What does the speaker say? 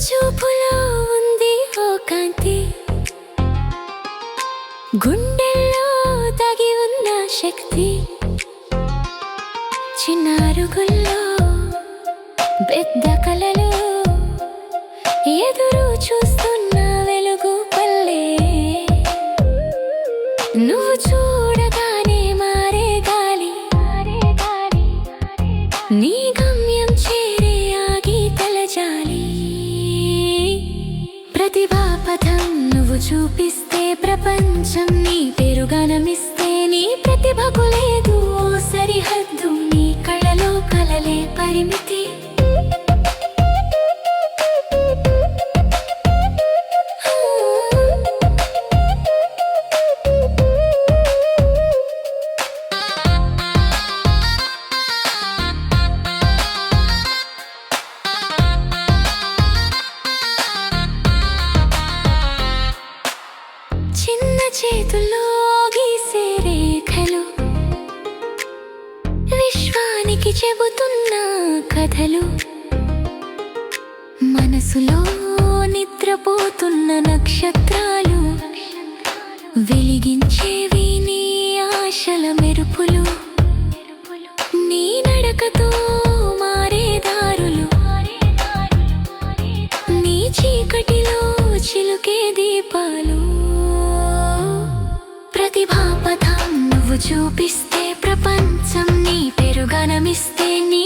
చూపులో ఉంది ఓ కాంతి, గుండెల్లో దాగి ఉన్న శక్తి. చిన్న అరుగుల్లో పెద్ద కలలు, ఎదురు చూస్తున్న వెలుగు పల్లె. నువ్వు చూడగానే మారే గాలి, నీ గమ్యం చేరే ఆగి తలజాలి. ప్రతిభా పథం నువ్వు చూపిస్తే ప్రపంచం నీ పేరు గానమిస్తే. నీ ప్రతిభకు లేదు ఓ సరిహద్దు, నీ కళలో కలలే పరిమితి. చిన్న చేతుల్లో గీసే రేఖలు, విశ్వానికి చెబుతున్న కథలు. మనసులో నిద్రపోతున్న నక్షత్రాలు, వెలిగించేవి నీ ఆశల మెరుపులు. నీ నడకతో మారే దారులు, నీ చీకటిలో చిలుకే దీపాలు. ప్రతిభా పథం నువ్వు చూపిస్తే ప్రపంచం నీ పేరు గానమిస్తే. నీ